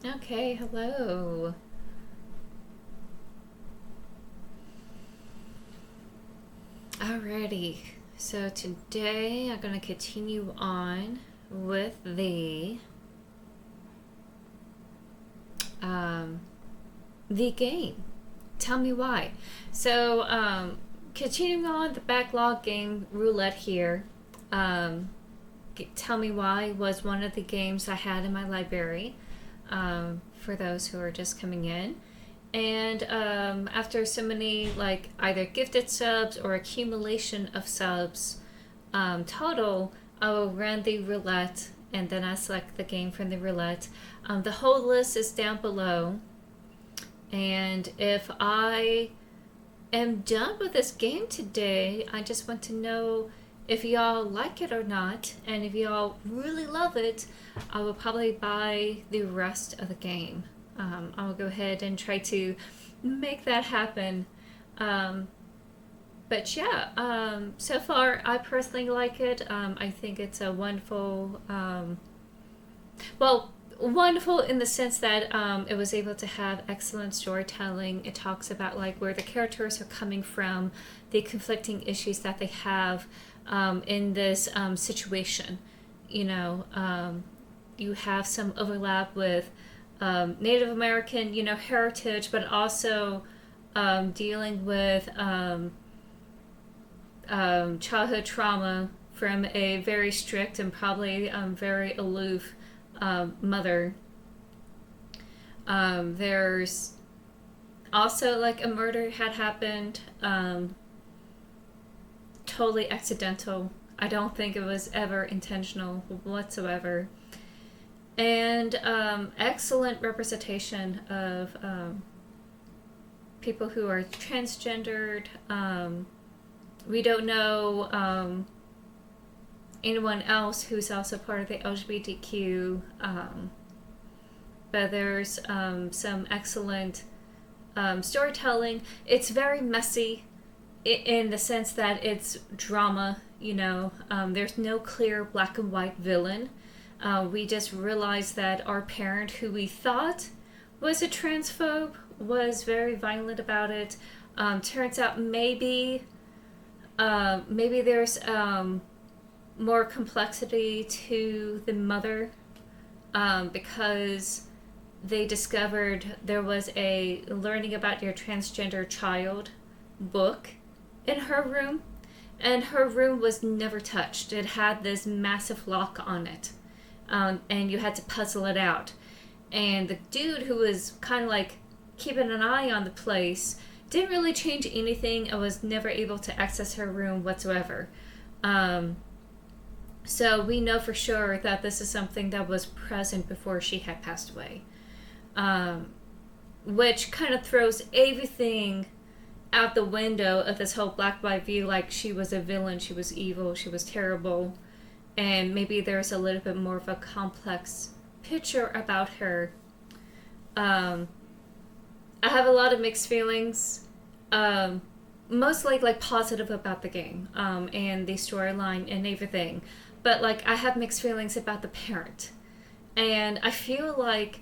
Okay, hello. Alrighty, so today I'm going to continue on with um, the game. Tell me why. So, continuing on the backlog game roulette here. Um, Tell Me Why was one of the games I had in my library for those who are just coming in. And after so many, like, either gifted subs or accumulation of subs total, I will run the roulette and then I select the game from the roulette. The whole list is down below. And if I am done with this game today, I just want to know if y'all like it or not. And if y'all really love it, I will probably buy the rest of the game. I will go ahead and try to make that happen. But yeah, so far I personally like it. I think it's a wonderful, well, wonderful in the sense that it was able to have excellent storytelling. It talks about like where the characters are coming from, the conflicting issues that they have in this situation. You know, you have some overlap with Native American, heritage, but also dealing with childhood trauma from a very strict and probably very aloof mother. There's also like a murder had happened, totally accidental. I don't think it was ever intentional whatsoever. And excellent representation of people who are transgendered. We don't know anyone else who's also part of the LGBTQ, but there's some excellent storytelling. It's very messy in the sense that it's drama, there's no clear black and white villain. We just realized that our parent, who we thought was a transphobe, was very violent about it. Turns out maybe there's more complexity to the mother because they discovered there was a learning about your transgender child book in her room, and her room was never touched. It had this massive lock on it, and you had to puzzle it out. And the dude who was kind of like keeping an eye on the place didn't really change anything and was never able to access her room whatsoever. So we know for sure that this is something that was present before she had passed away. Which kind of throws everything out the window of this whole black white view, like she was a villain, she was evil, she was terrible. And maybe there's a little bit more of a complex picture about her. I have a lot of mixed feelings. Mostly like positive about the game and the storyline and everything. But like I have mixed feelings about the parent. And I feel like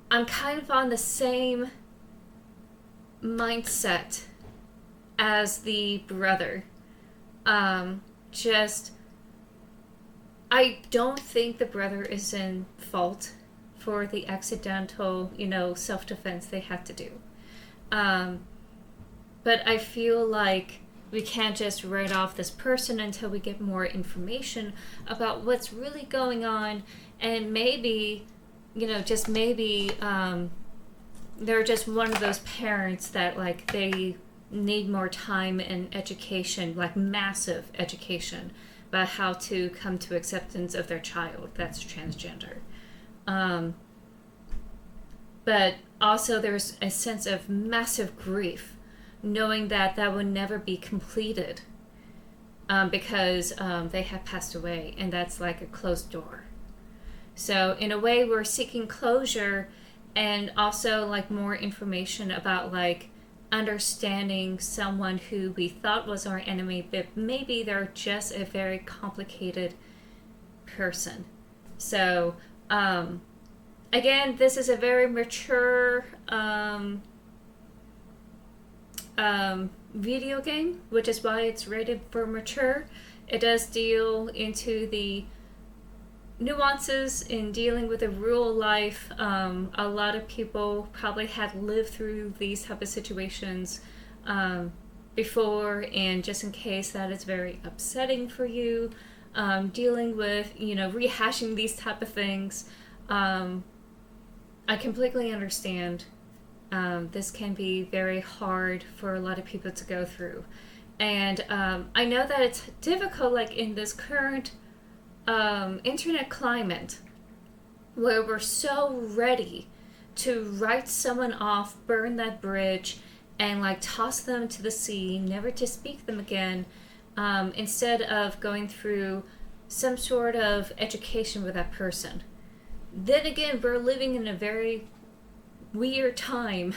I'm kind of on the same mindset as the brother. Just I don't think the brother is in fault for the accidental, self-defense they had to do. But I feel like we can't just write off this person until we get more information about what's really going on. And maybe, just maybe they're just one of those parents that, like, they need more time and education, like massive education, about how to come to acceptance of their child that's transgender. But also there's a sense of massive grief knowing that that would never be completed because they have passed away, and that's like a closed door. So in a way we're seeking closure and also like more information about like understanding someone who we thought was our enemy, but maybe they're just a very complicated person. So Again, this is a very mature video game, which is why it's rated for mature. It does deal into the nuances in dealing with a rural life. A lot of people probably had lived through these type of situations before, and just in case that is very upsetting for you, dealing with, rehashing these type of things, I completely understand. This can be very hard for a lot of people to go through. And I know that it's difficult, like in this current internet climate, where we're so ready to write someone off, burn that bridge, and like toss them to the sea, never to speak them again, instead of going through some sort of education with that person. Then again, we're living in a very weird time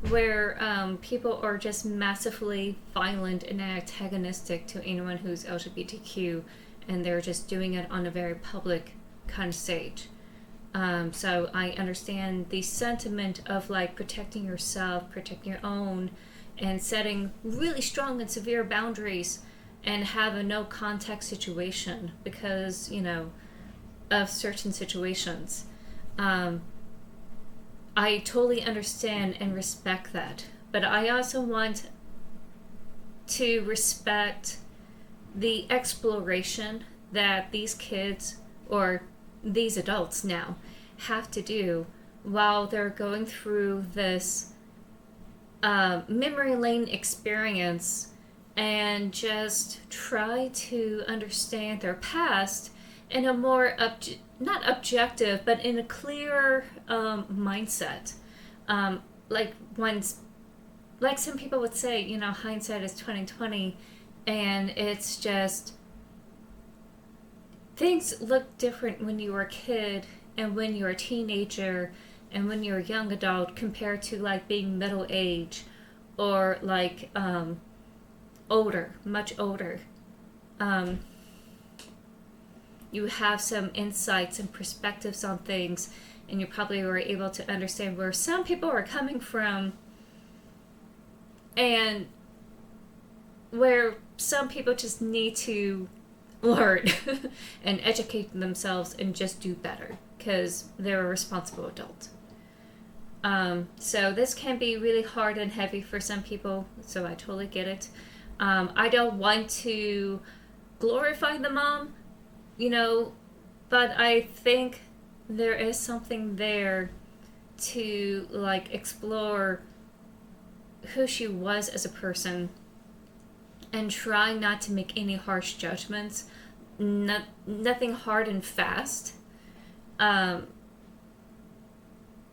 where people are just massively violent and antagonistic to anyone who's LGBTQ, and they're just doing it on a very public kind of stage. So I understand the sentiment of like protecting yourself, protecting your own, and setting really strong and severe boundaries, and have a no contact situation because, of certain situations. I totally understand and respect that. But I also want to respect the exploration that these kids, or these adults now, have to do while they're going through this memory lane experience, and just try to understand their past in a more not objective, but in a clear mindset. Like some people would say, hindsight is 20/20, and it's just things look different when you were a kid and when you're a teenager and when you're a young adult compared to like being middle age or like older, much older. You have some insights and perspectives on things, and you probably were able to understand where some people are coming from and where some people just need to learn and educate themselves and just do better because they're a responsible adult. So this can be really hard and heavy for some people, so I totally get it. I don't want to glorify the mom, but I think there is something there to like explore who she was as a person and try not to make any harsh judgments. Nothing hard and fast.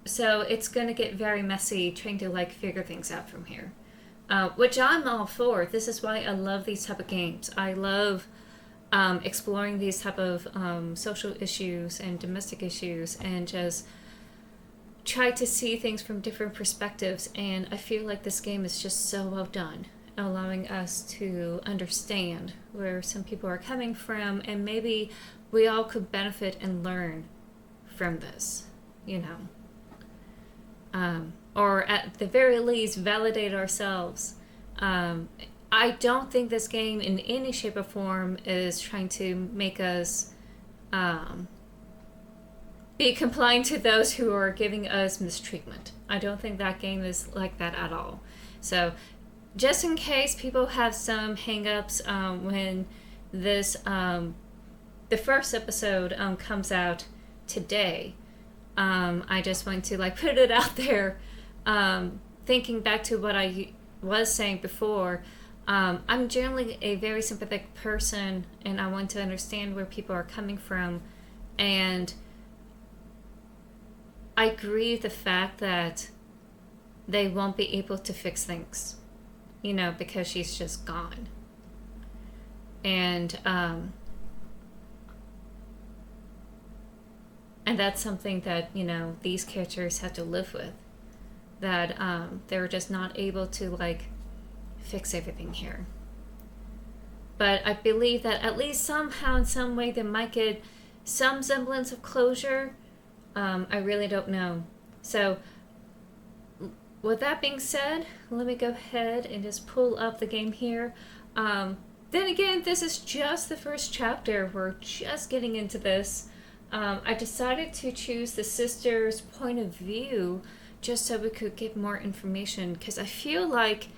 So it's gonna get very messy trying to like figure things out from here, which I'm all for. This is why I love these type of games. I love exploring these type of social issues and domestic issues, and just try to see things from different perspectives. And I feel like this game is just so well done, allowing us to understand where some people are coming from, and maybe we all could benefit and learn from this, or at the very least validate ourselves. I don't think this game in any shape or form is trying to make us be compliant to those who are giving us mistreatment. I don't think that game is like that at all. So just in case people have some hang-ups when this the first episode comes out today, I just want to like put it out there, thinking back to what I was saying before. I'm generally a very sympathetic person, and I want to understand where people are coming from, and I grieve the fact that they won't be able to fix things, because she's just gone. And that's something that, these characters have to live with, that they're just not able to like fix everything here. But I believe that at least somehow in some way they might get some semblance of closure, I really don't know. So, with that being said, let me go ahead and just pull up the game here. Then again, this is just the first chapter. We're just getting into this. I decided to choose the sister's point of view just so we could get more information, because I feel like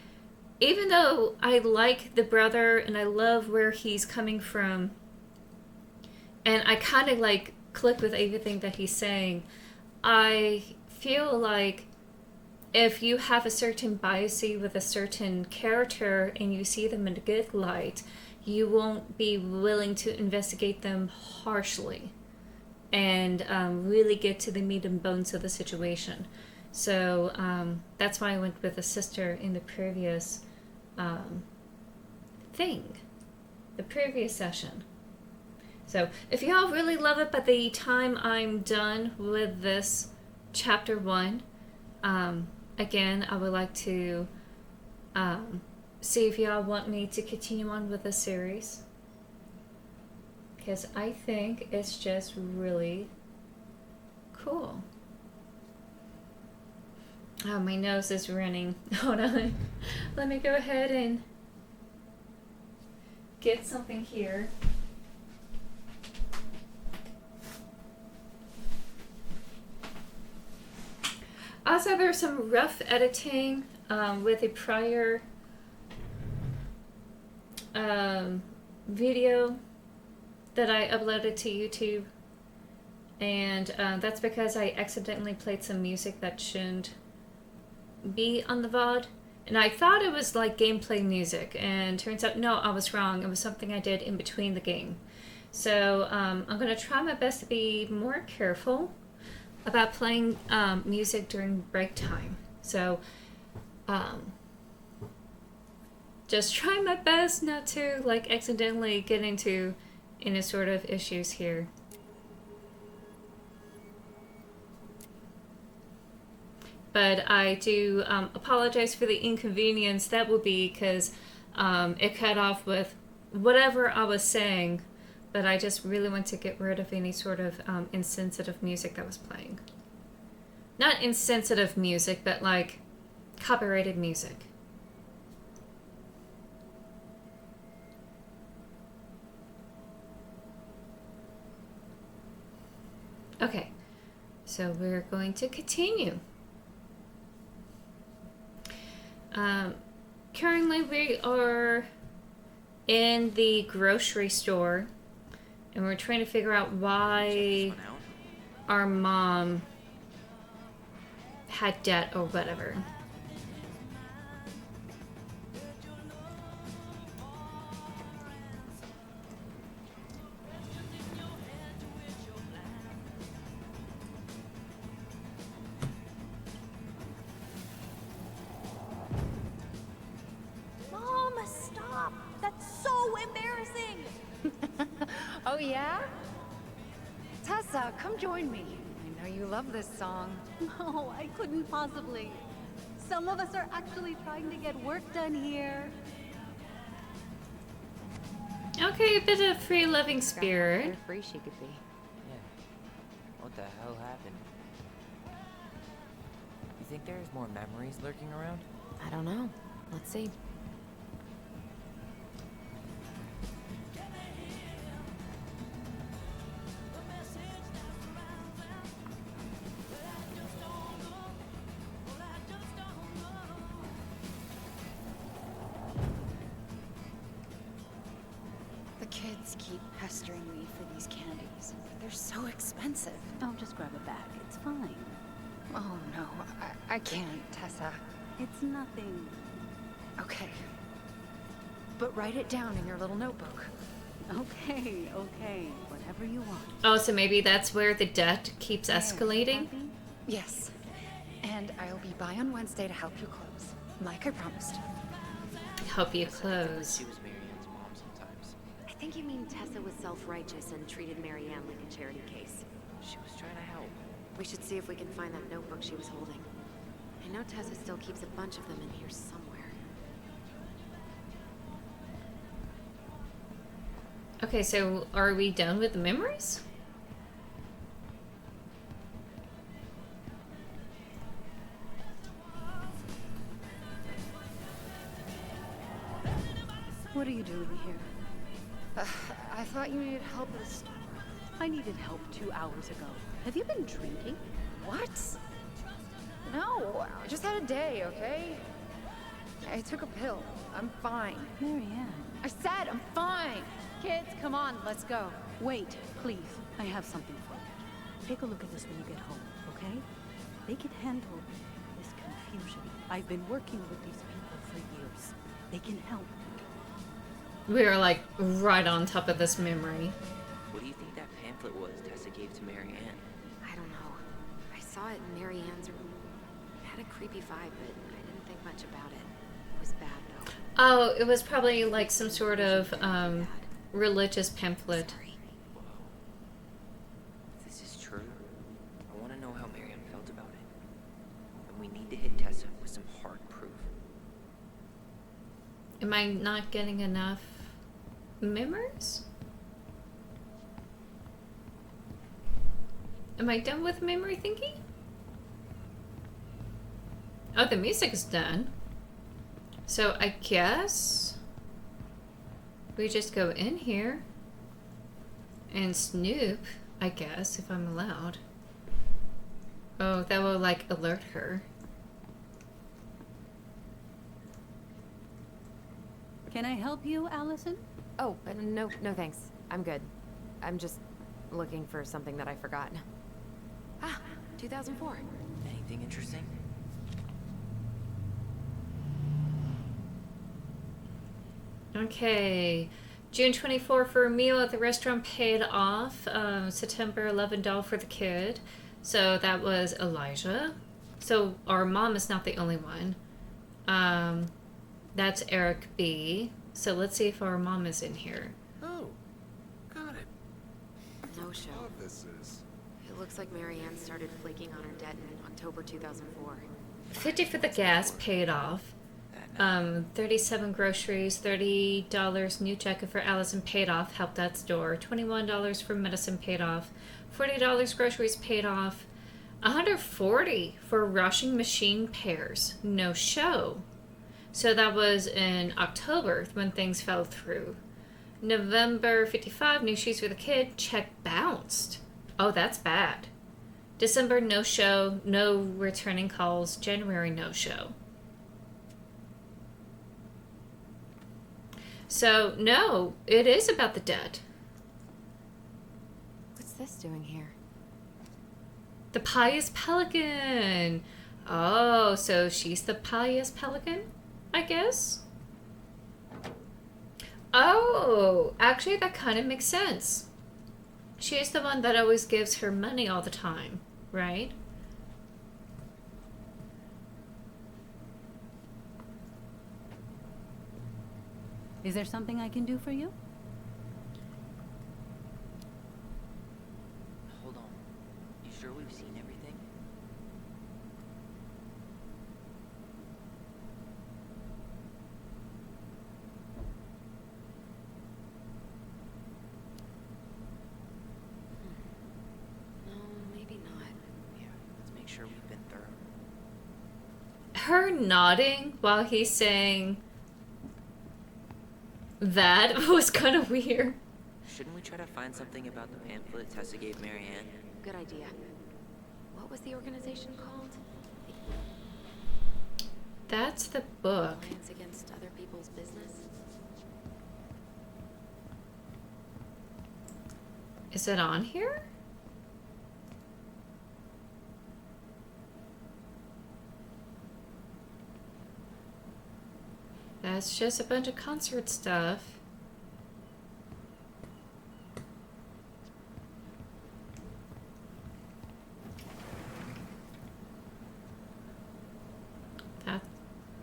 even though I like the brother and I love where he's coming from, and I kind of like click with everything that he's saying, I feel like if you have a certain bias with a certain character and you see them in a good light, you won't be willing to investigate them harshly and really get to the meat and bones of the situation. So that's why I went with the sister in the previous the previous session. So if y'all really love it by the time I'm done with this chapter 1, again, I would like to see if y'all want me to continue on with this series, because I think it's just really cool. Oh, my nose is running. Hold on. Let me go ahead and get something here. Also, there's some rough editing with a prior video that I uploaded to YouTube, and that's because I accidentally played some music that shouldn't be on the VOD, and I thought it was like gameplay music, and turns out no, I was wrong. It was something I did in between the game. So I'm gonna try my best to be more careful about playing music during break time. So just try my best not to like accidentally get into any sort of issues here. But I do apologize for the inconvenience that will be, because it cut off with whatever I was saying, but I just really want to get rid of any sort of insensitive music that was playing. Not insensitive music, but like copyrighted music. Okay, so we're going to continue. Currently we are in the grocery store, and we're trying to figure out why our mom had debt or whatever. Mom, stop! That's so embarrassing! Oh, yeah? Tessa, come join me. I know you love this song. No, I couldn't possibly. Some of us are actually trying to get work done here. Okay, a bit of free-loving spirit. How free she could be. Yeah. What the hell happened? You think there's more memories lurking around? I don't know. Let's see. The kids keep pestering me for these candies. They're so expensive. Oh, just grab it back. It's fine. Oh, no. I can't, Tessa. It's nothing. Okay. But write it down in your little notebook. Okay, okay. Whatever you want. Oh, so maybe that's where the debt keeps There, escalating? happy? Yes. And I'll be by on Wednesday to help you close. Like I promised. Help you I felt like close. she was Marianne's mom sometimes. I think you mean Tessa was self-righteous and treated Marianne like a charity case. She was trying to help. We should see if we can find that notebook she was holding. I know Tessa still keeps a bunch of them in here somewhere. Okay, so are we done with the memories? What are you doing here? I thought you needed help at a store. I needed help 2 hours ago. Have you been drinking? What? No, I just had a day, okay? I took a pill. I'm fine. Marianne. I said I'm fine. Kids, come on, let's go. Wait, please. I have something for you. Take a look at this when you get home, okay? They can handle this confusion. I've been working with these people for years. They can help. We are like right on top of this memory. What do you think that pamphlet was Tessa gave to Mary Ann? I don't know. I saw it in Mary Ann's room. It had a creepy vibe, but I didn't think much about it. It was bad, though. Oh, it was probably like some sort of religious pamphlet. Sorry. Whoa. If this is true, I want to know how Mary Ann felt about it. And we need to hit Tessa with some hard proof. Am I not getting enough memories? Am I done with memory thinking? Oh, the music is done. So I guess we just go in here and snoop, I guess, if I'm allowed. Oh, that will like alert her. Can I help you, Allison? Oh, no thanks. I'm good. I'm just looking for something that I forgot. Ah, 2004. Anything interesting? Okay. June 24 for a meal at the restaurant paid off. September 11 doll for the kid. So that was Elijah. So our mom is not the only one. That's Eric B. So let's see if our mom is in here. Oh, got it. No show. Oh, this is. It looks like Mary Ann started flaking on her debt in October 2004. 50 for the gas paid off. 37 groceries, $30 new jacket for Allison paid off, helped that store. $21 for medicine paid off. $40 groceries paid off. $140 for washing machine pairs. No show. So that was in October when things fell through. November 55, new shoes for the kid. Check bounced. Oh, that's bad. December, no show. No returning calls. January, no show. So, no, it is about the debt. What's this doing here? The pious pelican. Oh, so she's the pious pelican, I guess? Oh, actually that kind of makes sense. She is the one that always gives her money all the time, right? Is there something I can do for you? Hold on. You sure we've seen everything? No, maybe not. Yeah, let's make sure we've been thorough. Her nodding while he's saying that was kind of weird. Shouldn't we try to find something about the pamphlet Tessa gave Mary Ann? Good idea. What was the organization called? That's the book. Alliance Against Other People's Business? Is it on here? That's just a bunch of concert stuff.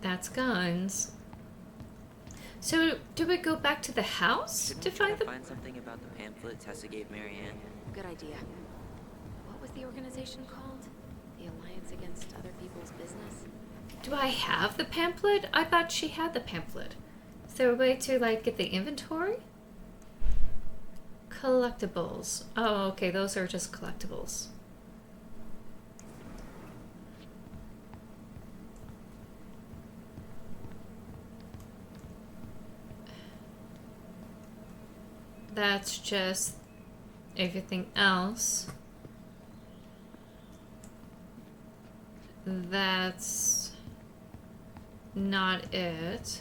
That's guns. So, do we go back to the house Shouldn't to we try find to the... find something about the pamphlet Tessa gave Mary Ann? Good idea. What was the organization called? The Alliance Against Other People's Business? Do I have the pamphlet? I thought she had the pamphlet. Is there a way to, like, get the inventory? Collectibles. Oh, okay, those are just collectibles. That's just everything else. That's not it.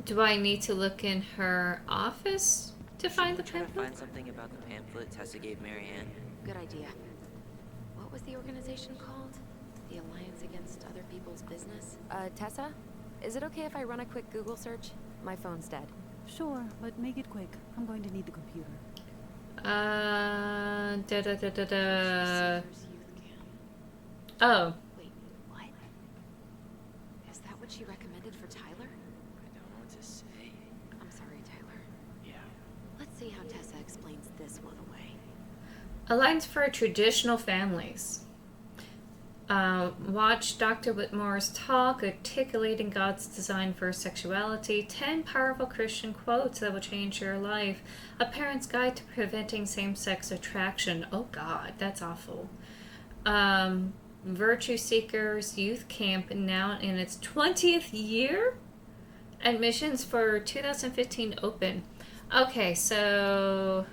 Do I need to look in her office to find the Try to pamphlet? find something about the pamphlet Tessa gave Marianne. Good idea. What was the organization called? The Alliance Against Other People's Business? Tessa? Is it okay if I run a quick Google search? My phone's dead. Sure, but make it quick. I'm going to need the computer. Seekers Youth Camp. Oh, Wait, what? Is that what she recommended for Tyler? I don't know what to say. I'm sorry, Tyler. Yeah. Let's see how Tessa explains this one away. Alliance for Traditional Families. Watch Dr. Whitmore's talk articulating God's design for sexuality. 10 powerful Christian quotes that will change your life. A parent's guide to preventing same-sex attraction. Oh God, that's awful. Virtue Seekers Youth Camp, now in its 20th year. Admissions for 2015 open. Okay, so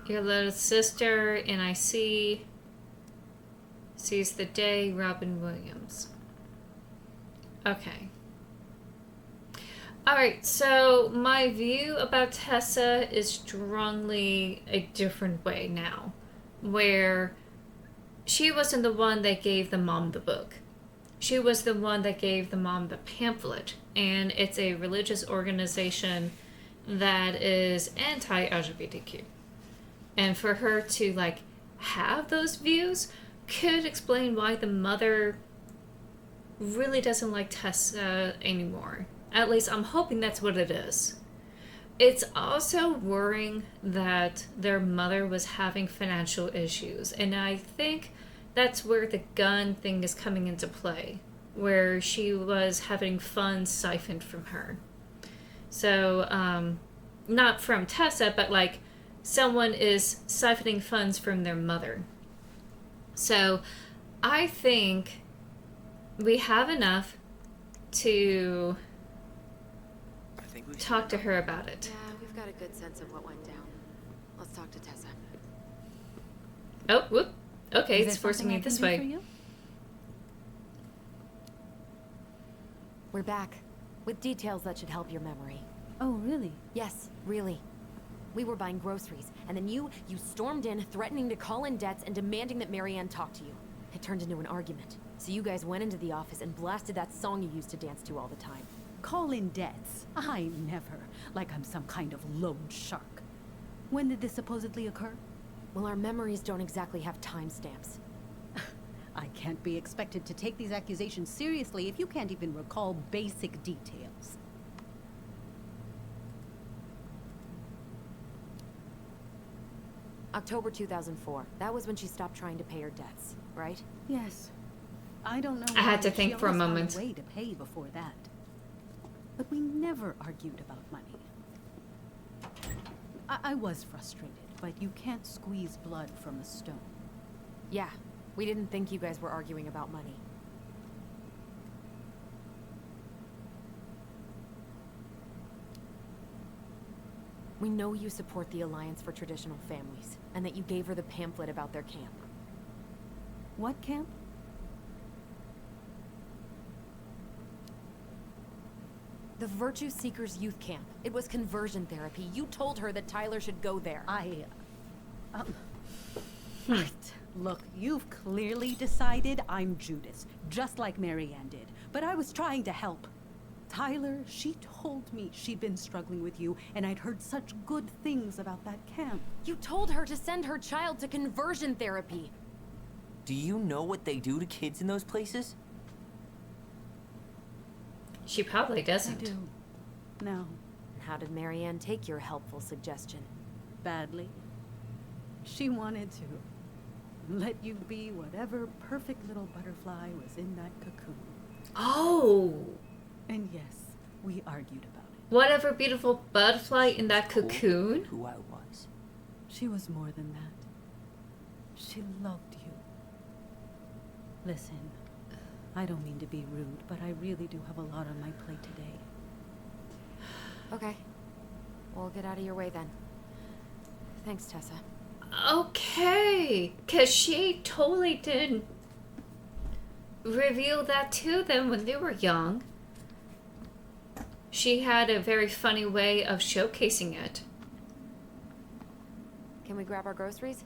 your little sister, and I see sees the day, Robin Williams. Okay. Alright, so my view about Tessa is strongly a different way now. Where she wasn't the one that gave the mom the book. She was the one that gave the mom the pamphlet. And it's a religious organization that is anti-LGBTQ. And for her to, like, have those views could explain why the mother really doesn't like Tessa anymore. At least I'm hoping that's what it is. It's also worrying that their mother was having financial issues. And I think that's where the gun thing is coming into play. Where she was having funds siphoned from her. So, not from Tessa, but like someone is siphoning funds from their mother. So I think we have enough to I think we talk to her about it. Yeah, we've got a good sense of what went down. Let's talk to Tessa. Oh, whoop. Okay, Is it's there forcing something me I can this do way. for you? We're back. With details that should help your memory. Oh, really? Yes, really. We were buying groceries, and then you stormed in, threatening to call in debts and demanding that Marianne talk to you. It turned into an argument. So you guys went into the office and blasted that song you used to dance to all the time. Call in debts? I never. Like I'm some kind of loan shark. When did this supposedly occur? Well, our memories don't exactly have timestamps. I can't be expected to take these accusations seriously if you can't even recall basic details. October 2004. That was when she stopped trying to pay her debts, right? Yes. I don't know. I had why, to but think she for a always found moment. a way to pay before that. But we never argued about money. I was frustrated, but you can't squeeze blood from a stone. Yeah, we didn't think you guys were arguing about money. We know you support the Alliance for Traditional Families, and that you gave her the pamphlet about their camp. What camp? The Virtue Seekers Youth Camp. It was conversion therapy. You told her that Tyler should go there. Right. Look, you've clearly decided I'm Judas, just like Marianne did. But I was trying to help. Tyler, she told me she'd been struggling with you, and I'd heard such good things about that camp. You told her to send her child to conversion therapy. Do you know what they do to kids in those places? She probably I doesn't. do. Now, How did Marianne take your helpful suggestion? badly. She wanted to let you be whatever perfect little butterfly was in that cocoon. Oh, And yes, we argued about it. Whatever beautiful butterfly in that Told cocoon. who I was. She was more than that. She loved you. Listen, I don't mean to be rude, but I really do have a lot on my plate today. Okay. We'll get out of your way then. Thanks, Tessa. Okay, because she totally didn't reveal that to them when they were young. She had a very funny way of showcasing it. Can we grab our groceries?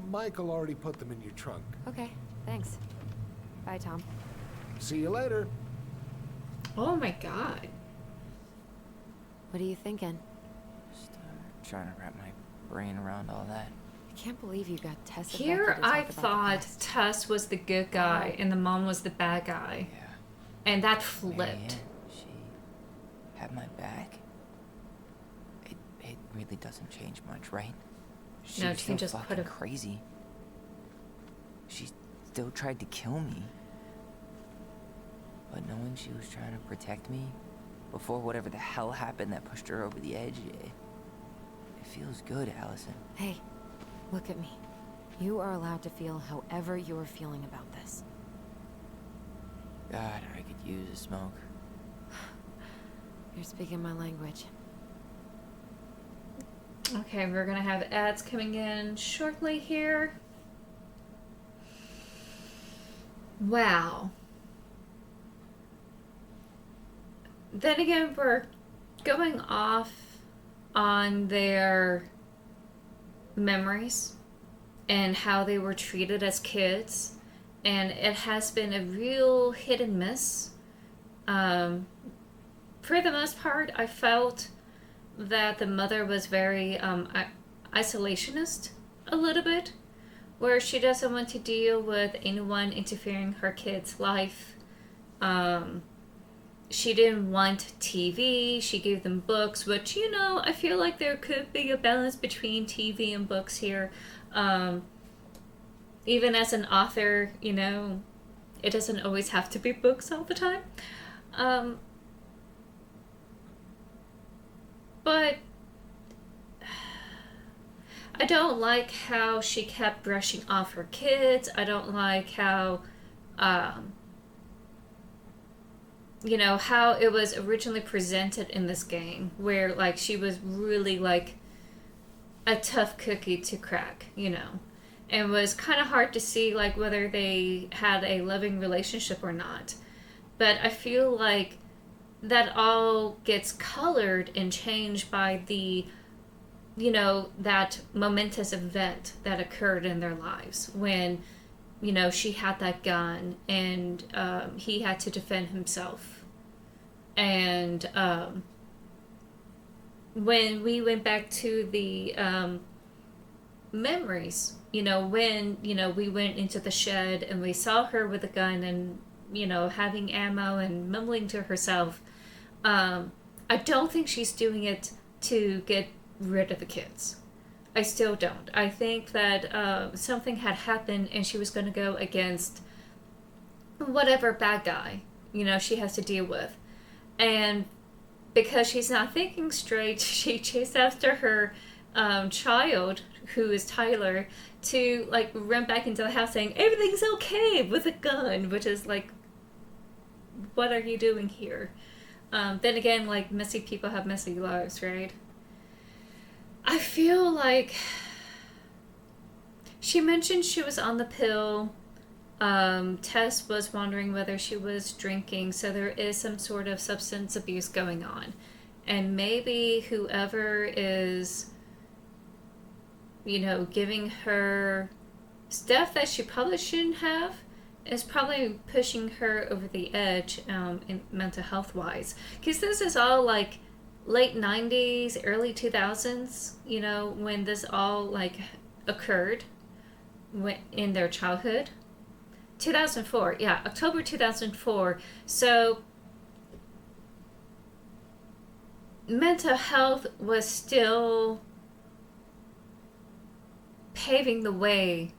Michael already put them in your trunk. Okay, thanks. Bye, Tom. See you later. Oh my god. What are you thinking? Just trying to wrap my brain around all that. I can't believe you got Tessa Here Becker to I talk about the thought past. Tess was the good guy and the mom was the bad guy. Yeah. And that flipped. Marianne, she had my back. It really doesn't change much, right? She No, was she can still just put fucking a- crazy. She still tried to kill me. But knowing she was trying to protect me before whatever the hell happened that pushed her over the edge, it feels good, Allison. Hey, look at me. You are allowed to feel however you're feeling about this. God, I could use a smoke. You're speaking my language. Okay, we're gonna have ads coming in shortly here. Wow. Then again, we're going off on their memories and how they were treated as kids, and it has been a real hit and miss. For the most part, I felt that the mother was very isolationist a little bit, where she doesn't want to deal with anyone interfering in her kid's life. She didn't want TV. She gave them books, which, you know, I feel like there could be a balance between TV and books here. Even as an author, you know, it doesn't always have to be books all the time. But I don't like how she kept brushing off her kids. I don't like how, you know, how it was originally presented in this game, where, like, she was really, like, a tough cookie to crack, you know. And was kind of hard to see, like, whether they had a loving relationship or not. But I feel like that all gets colored and changed by the, you know, that momentous event that occurred in their lives when, you know, she had that gun and he had to defend himself. And when we went back to the memories, you know, when, you know, we went into the shed and we saw her with a gun and, you know, having ammo and mumbling to herself, I don't think she's doing it to get rid of the kids. I still don't. I think that something had happened and she was going to go against whatever bad guy, you know, she has to deal with. And because she's not thinking straight, she chased after her child, who is Tyler, to, like, run back into the house saying, everything's okay, with a gun, which is, like, what are you doing here? Then again, like, messy people have messy lives, right? I feel like she mentioned she was on the pill. Tess was wondering whether she was drinking, so there is some sort of substance abuse going on. And maybe whoever is, you know, giving her stuff that she probably shouldn't have is probably pushing her over the edge in mental health wise, because this is all like late 90s, early 2000s, you know, when this all like occurred in their childhood. 2004, yeah, October 2004. So mental health was still paving the way,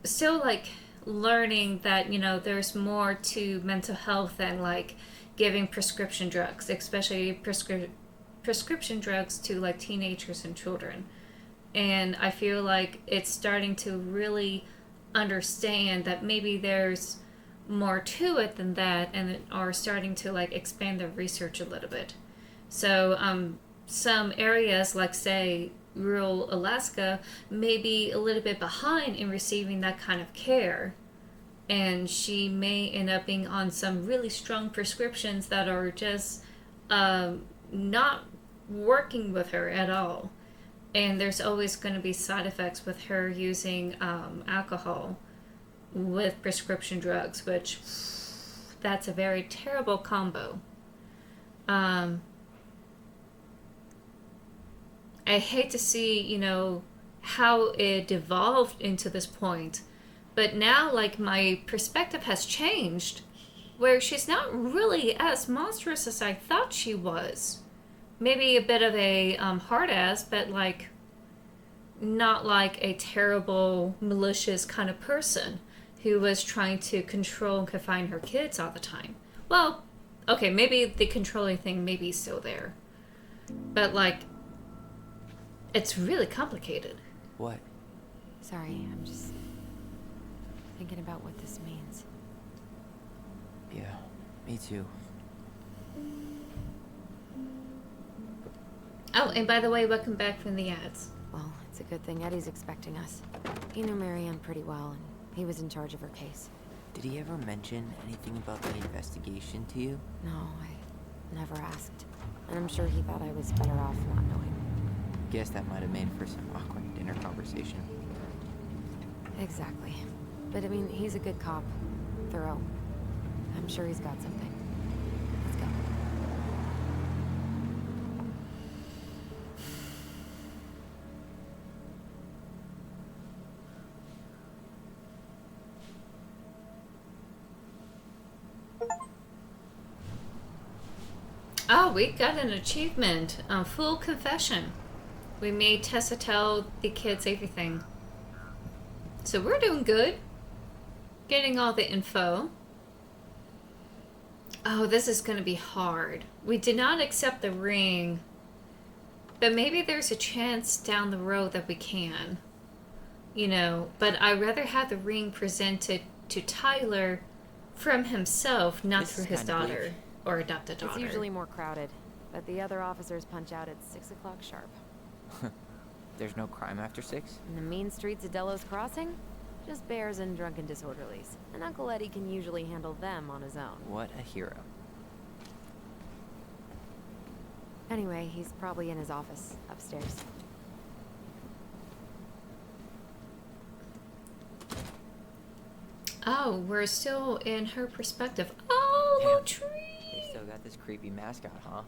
still like learning that, you know, there's more to mental health than like giving prescription drugs, especially prescription drugs to like teenagers and children. And I feel like it's starting to really understand that maybe there's more to it than that, and are starting to like expand their research a little bit. So some areas like say rural Alaska may be a little bit behind in receiving that kind of care, and she may end up being on some really strong prescriptions that are just not working with her at all. And there's always going to be side effects with her using alcohol with prescription drugs, which that's a very terrible combo. I hate to see, you know, how it evolved into this point, but now like my perspective has changed, where she's not really as monstrous as I thought she was. Maybe a bit of a hard ass, but like not like a terrible, malicious kind of person who was trying to control and confine her kids all the time. Well, okay, maybe the controlling thing may be still there, but like it's really complicated. What? Sorry, I'm just thinking about what this means. Yeah, me too. Oh, and by the way, welcome back from the ads. Well, it's a good thing Eddie's expecting us. He knew Marianne pretty well, and he was in charge of her case. Did he ever mention anything about the investigation to you? No, I never asked. And I'm sure he thought I was better off not knowing. Guess that might have made for some awkward dinner conversation. Exactly. But I mean, he's a good cop. Thorough. I'm sure he's got something. Let's go. Oh, we got an achievement. Full confession. We made Tessa tell the kids everything. So we're doing good. Getting all the info. Oh, this is going to be hard. We did not accept the ring. But maybe there's a chance down the road that we can. You know, but I'd rather have the ring presented to Tyler from himself, not through his daughter. Bleak. Or adopted daughter. It's usually more crowded, but the other officers punch out at 6 o'clock sharp. There's no crime after 6? In the mean streets of Delos Crossing, just bears and drunken disorderlies. And Uncle Eddie can usually handle them on his own. What a hero. Anyway, he's probably in his office, upstairs. Oh, we're still in her perspective. Oh, Yeah. little tree! They still got this creepy mascot, huh?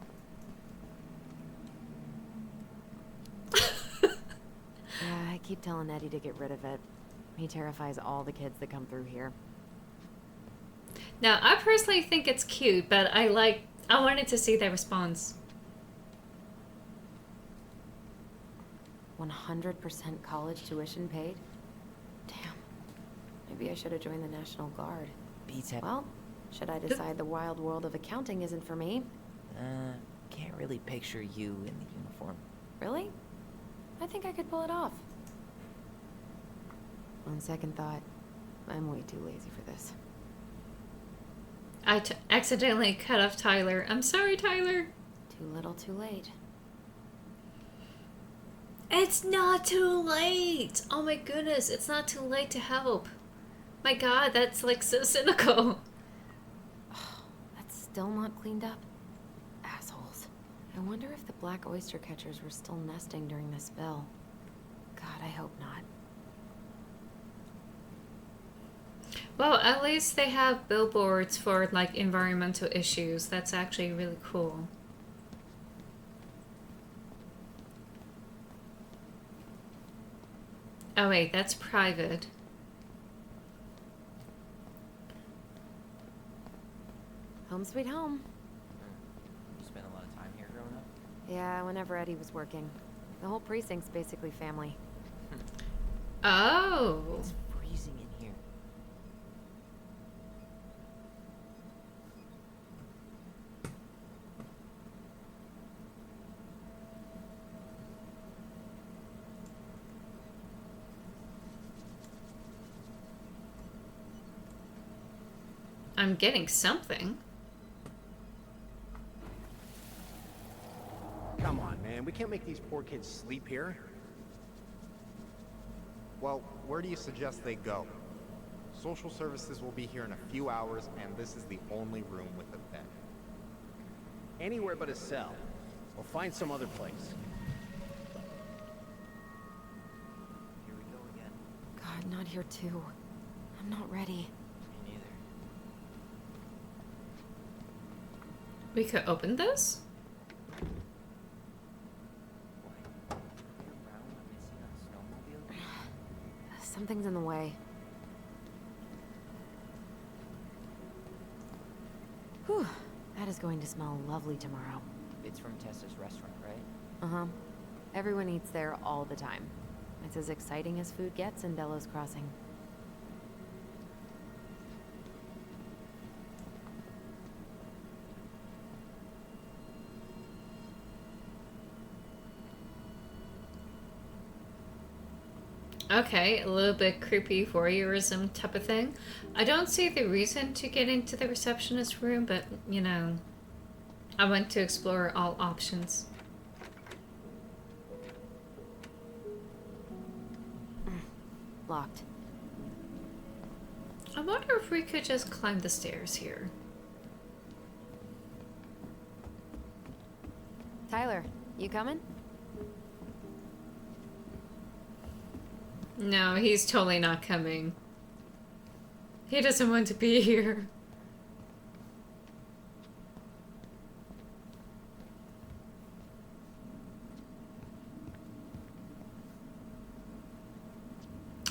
Yeah, I keep telling Eddie to get rid of it. He terrifies all the kids that come through here. Now, I personally think it's cute, but I wanted to see their response. 100% college tuition paid? Damn. Maybe I should have joined the National Guard. Beats it. Well, should I decide the wild world of accounting isn't for me? Can't really picture you in the uniform. Really? I think I could pull it off. On second thought, I'm way too lazy for this. I accidentally cut off Tyler. I'm sorry, Tyler. Too little, too late. It's not too late. Oh my goodness, it's not too late to help. My God, that's like so cynical. That's still not cleaned up? Assholes. I wonder if the black oyster catchers were still nesting during the spill. God, I hope not. Well, at least they have billboards for like environmental issues. That's actually really cool. Oh wait, that's private. Home sweet home. You spent a lot of time here growing up? Yeah, whenever Eddie was working. The whole precinct's basically family. Oh. It's freezing in here. I'm getting something. Come on, man. We can't make these poor kids sleep here. Well, where do you suggest they go? Social services will be here in a few hours, and this is the only room with a bed. Anywhere but a cell. We'll find some other place. Here we go again. God, not here too. I'm not ready. Me neither. We could open this? What? You're brown and missing on a snowmobile? Something's in the way. Whew. That is going to smell lovely tomorrow. It's from Tessa's restaurant, right? Uh-huh. Everyone eats there all the time. It's as exciting as food gets in Delos Crossing. Okay, a little bit creepy voyeurism type of thing. I don't see the reason to get into the receptionist room, but, you know, I want to explore all options. Locked. I wonder if we could just climb the stairs here. Tyler, you coming? No, he's totally not coming. He doesn't want to be here.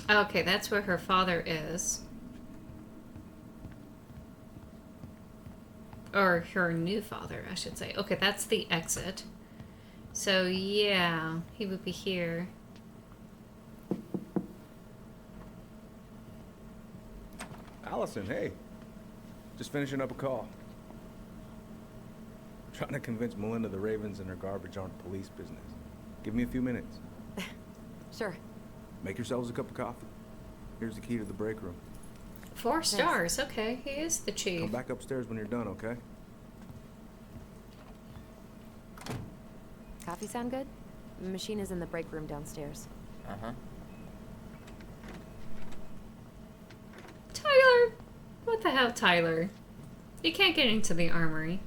Okay, that's where her father is. Or her new father, I should say. Okay, that's the exit. So, yeah, he would be here. Allison, hey. Just finishing up a call. Trying to convince Melinda the Ravens and her garbage aren't police business. Give me a few minutes. Sure. Make yourselves a cup of coffee. Here's the key to the break room. 4 stars, okay. He is the chief. Come back upstairs when you're done, okay? Coffee sound good? The machine is in the break room downstairs. Uh-huh. Tyler! What the hell, Tyler? You can't get into the armory.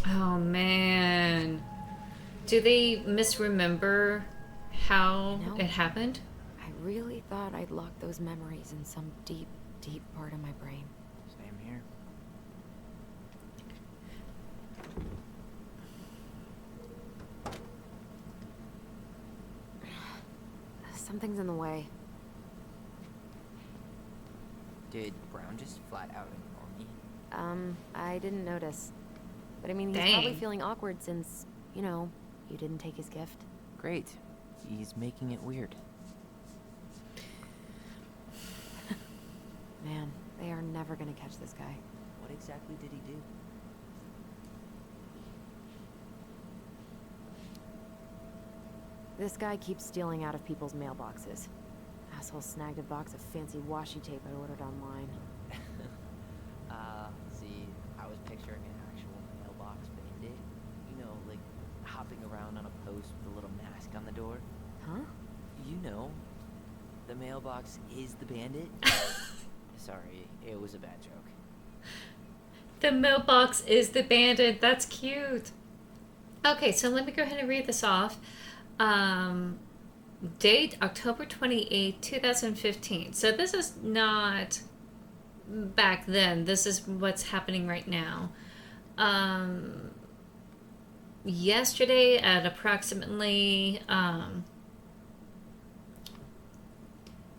Oh, man. Do they misremember how No. it happened? I really thought I'd locked those memories in some deep, deep part of my brain. Same here. Something's in the way. Did Brown just flat out ignore me? I didn't notice. But I mean, he's probably Dang. feeling awkward since, you know, you didn't take his gift. Great. He's making it weird. Man, they are never gonna catch this guy. What exactly did he do? This guy keeps stealing out of people's mailboxes. Asshole snagged a box of fancy washi tape I ordered online. See, I was picturing an actual mailbox bandit. You know, like hopping around on a post with a little mask on the door. Huh? You know, the mailbox is the bandit. Sorry, it was a bad joke. The mailbox is the bandit. That's cute. Okay, so let me go ahead and read this off. Date October 28, 2015. So this is not back then. This is what's happening right now. Yesterday at approximately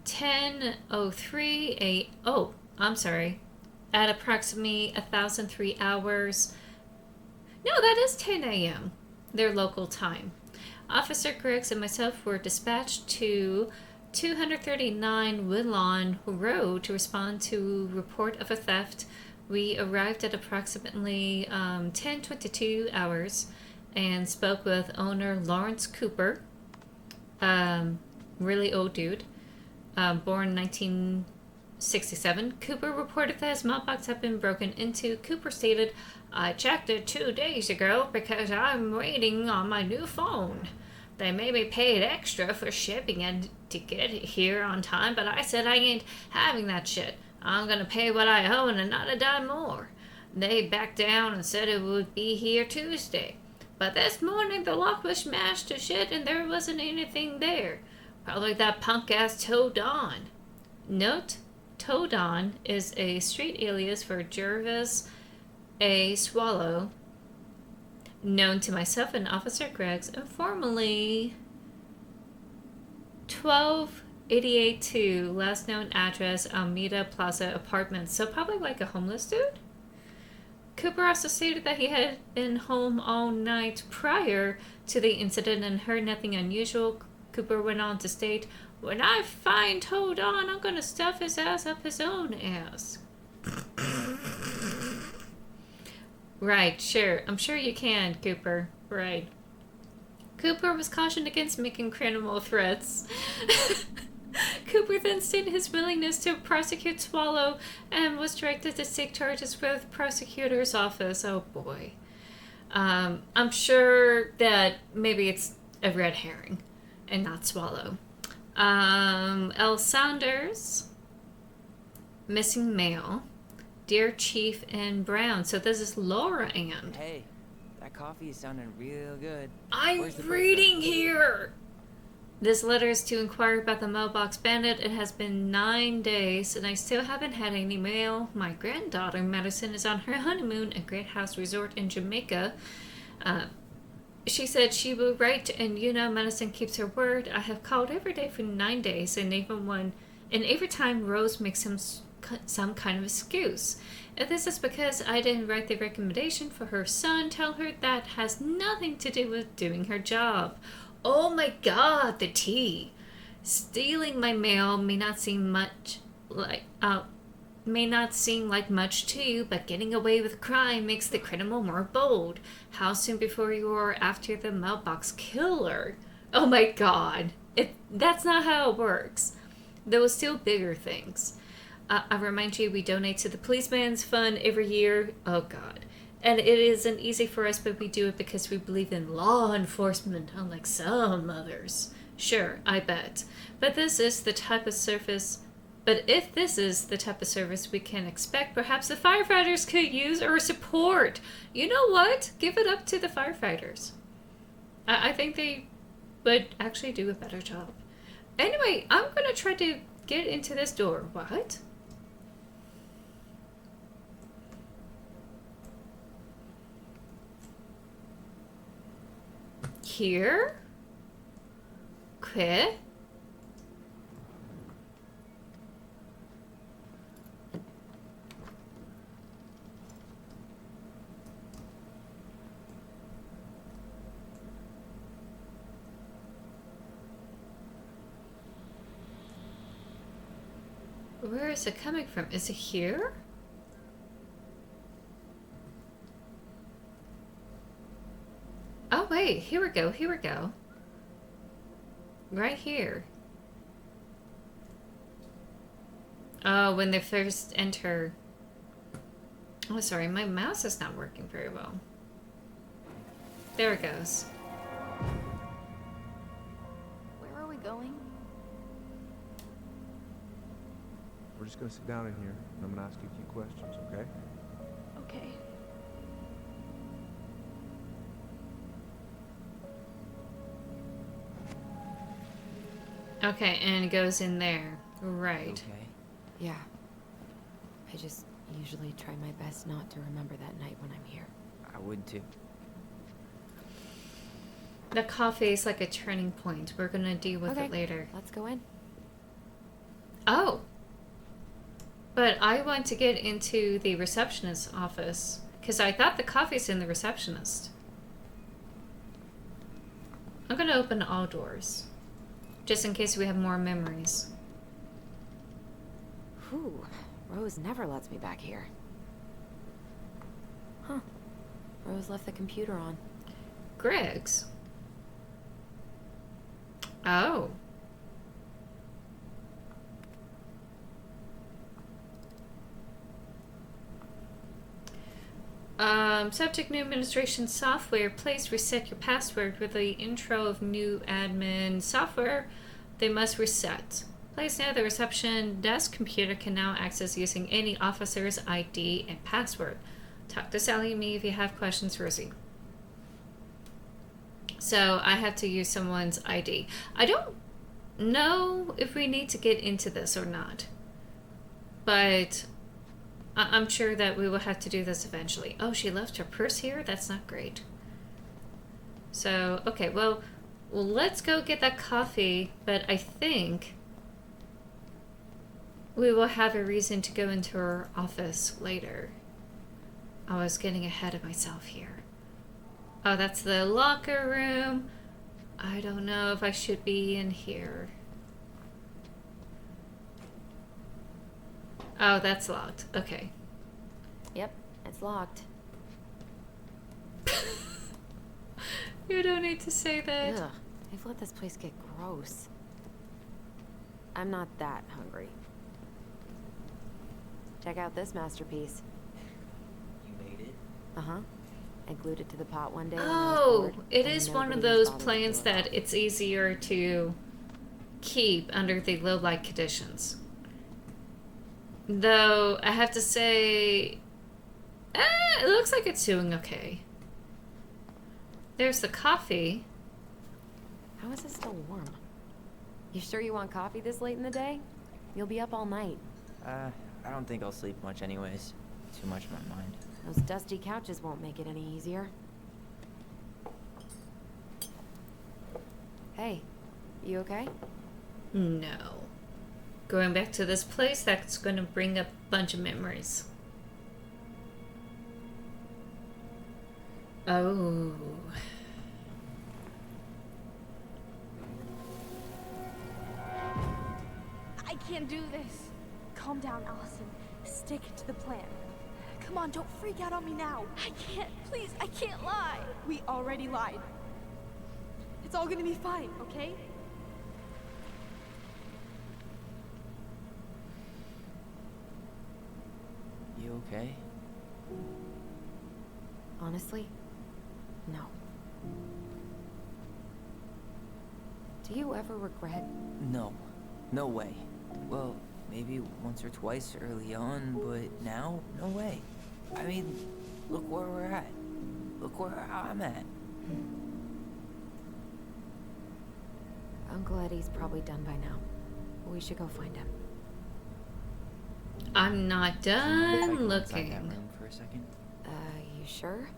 10:03 I'm sorry. At approximately 1,003 hours. No, that is 10 a.m. their local time. Officer Griggs and myself were dispatched to 239 Woodlawn Road to respond to report of a theft We arrived at approximately 10:22 hours and spoke with owner Lawrence Cooper. Really old dude. Born 1967. Cooper reported that his mailbox had been broken into. Cooper stated, "I checked it 2 days ago because I'm waiting on my new phone. They made me pay extra for shipping it to get it here on time, but I said I ain't having that shit. I'm gonna pay what I owe and not a dime more. They backed down and said it would be here Tuesday. But this morning the lock was smashed to shit and there wasn't anything there. Probably that punk-ass Ch.1. Note, Ch.1 is a street alias for Jervis A. Swallow, known to myself and Officer Greggs, informally 12882, last known address, Almeida Plaza Apartments. So probably like a homeless dude? Cooper also stated that he had been home all night prior to the incident and heard nothing unusual. Cooper went on to state, "When I find Ch.1, I'm gonna stuff his ass up his own ass." Right, sure. I'm sure you can, Cooper. Right. Cooper was cautioned against making criminal threats. Cooper then stated his willingness to prosecute Swallow and was directed to seek charges with prosecutor's office. Oh boy. I'm sure that maybe it's a red herring and not Swallow. L. Saunders, missing mail. Dear Chief and Brown. So this is Laura Ann. Hey, that coffee is sounding real good. I'm reading here. This letter is to inquire about the mailbox bandit. It has been 9 days and I still haven't had any mail. My granddaughter Madison is on her honeymoon at Great House Resort in Jamaica. She said she will write, and you know Madison keeps her word. I have called every day for 9 days, and every time Rose makes some kind of excuse. If this is because I didn't write the recommendation for her son, tell her that has nothing to do with doing her job. Oh my god, the tea. Stealing my mail may not seem like much to you, but getting away with crime makes the criminal more bold. How soon before you are after the mailbox killer? Oh my god. That's not how it works. There were still bigger things. I remind you, we donate to the Policeman's Fund every year. Oh god. And it isn't easy for us, but we do it because we believe in law enforcement, unlike some others. Sure, I bet. But if this is the type of service we can expect, perhaps the firefighters could use our support. You know what? Give it up to the firefighters. I think they would actually do a better job. Anyway, I'm going to try to get into this door. What? Here? Quit? Where is it coming from? Is it here? Oh wait, here we go, here we go. Right here. Oh, when they first enter. Oh, sorry, my mouse is not working very well. There it goes. Where are we going? We're just gonna sit down in here, and I'm gonna ask you a few questions, okay? Okay. Okay, and it goes in there. Right. Okay. Yeah. I just usually try my best not to remember that night when I'm here. I would too. The coffee is like a turning point. We're gonna deal with Okay, it later. let's go in. Oh! But I want to get into the receptionist's office, because I thought the coffee's in the receptionist. I'm gonna open all doors, just in case we have more memories. Whew. Rose never lets me back here. Rose left the computer on. Greg's? Oh. Subject new administration software. Please reset your password with the intro of new admin software. They must reset. Please know the reception desk computer can now access using any officer's ID and password. Talk to Sally and me if you have questions, Rosie. So I have to use someone's ID. I don't know if we need to get into this or not. But I'm sure that we will have to do this eventually. Oh, she left her purse here? That's not great. So, okay, well, let's go get that coffee. But I think we will have a reason to go into her office later. I was getting ahead of myself here. Oh, that's the locker room. I don't know if I should be in here. Oh, that's locked. Okay. Yep, it's locked. You don't need to say that. Ugh, they've let this place get gross. I'm not that hungry. Check out this masterpiece. You made it? Uh-huh. I glued it to the pot one day when I was Oh, bored, it and is one of nobody was those bothered to planes do it. that it's easier to keep under the low light conditions. Though, I have to say, it looks like it's doing okay. There's the coffee. How is it still warm? You sure you want coffee this late in the day? You'll be up all night. I don't think I'll sleep much anyways. Too much on my mind. Those dusty couches won't make it any easier. Hey, you okay? No. Going back to this place, that's going to bring up a bunch of memories. Oh. I can't do this. Calm down, Allison. Stick to the plan. Come on, don't freak out on me now. I can't. Please, I can't lie. We already lied. It's all gonna be fine, okay? You okay? Honestly, no. Do you ever regret? No. No way. Well, maybe once or twice early on, but now, no way. I mean, look where we're at. Look where I'm at. Uncle Eddie's probably done by now. We should go find him. I'm not Do you mind if I done go inside that looking. room for a second? You sure?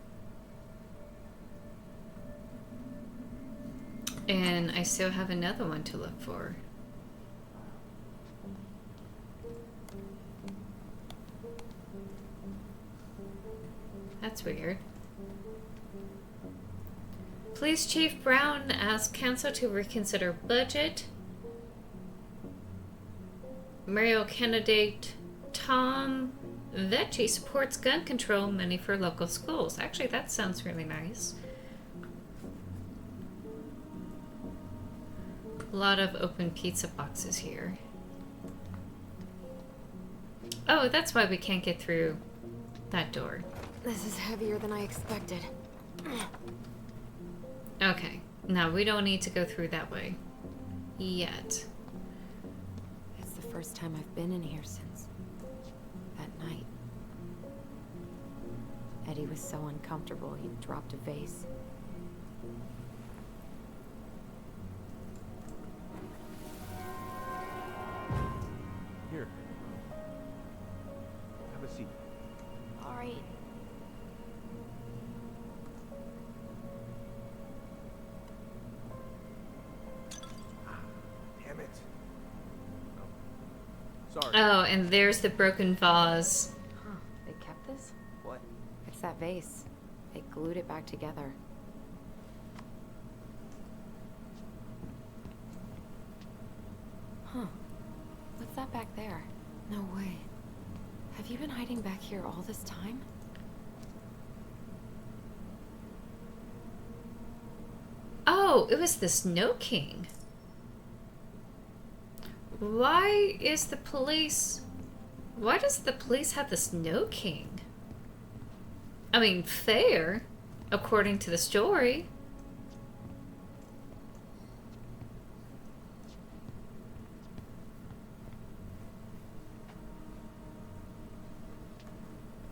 And I still have another one to look for. That's weird. Police Chief Brown asked council to reconsider budget. Mario candidate Tom Vecchi supports gun control money for local schools. Actually, that sounds really nice. A lot of open pizza boxes here. Oh, that's why we can't get through that door. This is heavier than I expected. Okay. No, we don't need to go through that way. Yet. It's the first time I've been in here since that night. Eddie was so uncomfortable he dropped a vase. Here. Have a seat. All right. Damn it. Oh. Sorry. Oh, and there's the broken vase. Huh, they kept this? What? It's that vase. They glued it back together. Huh. What's that back there? No way. Have you been hiding back here all this time? Oh, it was the Snow King. Why does the police have the Snow King? I mean, fair, according to the story.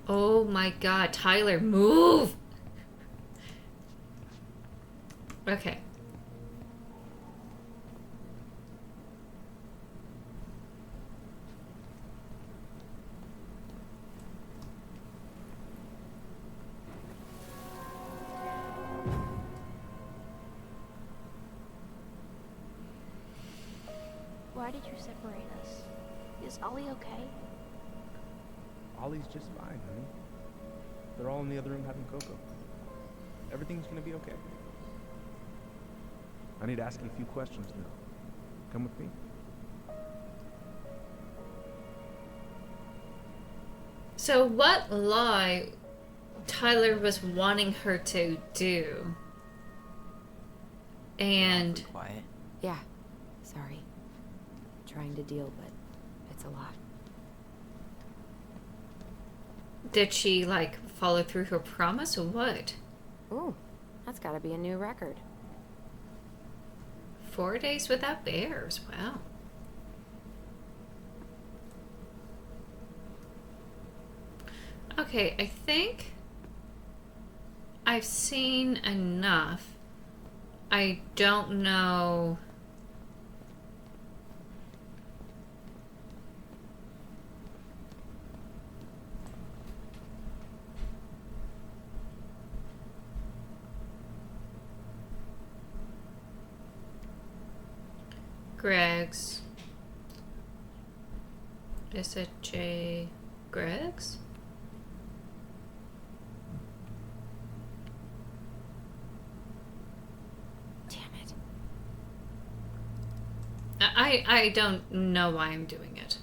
Oh my god, Tyler, move! Okay. Why did you separate us? Is Ollie okay? Ollie's just fine, honey. They're all in the other room having cocoa. Everything's gonna be okay. I need to ask you a few questions now. Come with me. So what lie Tyler was wanting her to do? And Awfully quiet. Yeah, sorry. Trying to deal, but it's a lot. did she, like, follow through her promise or what? Ooh, that's gotta be a new record. 4 days without bears. Wow. Okay, I think I've seen enough. I don't know. Greg's. Is it J. Greg's? Damn it. I don't know why I'm doing it.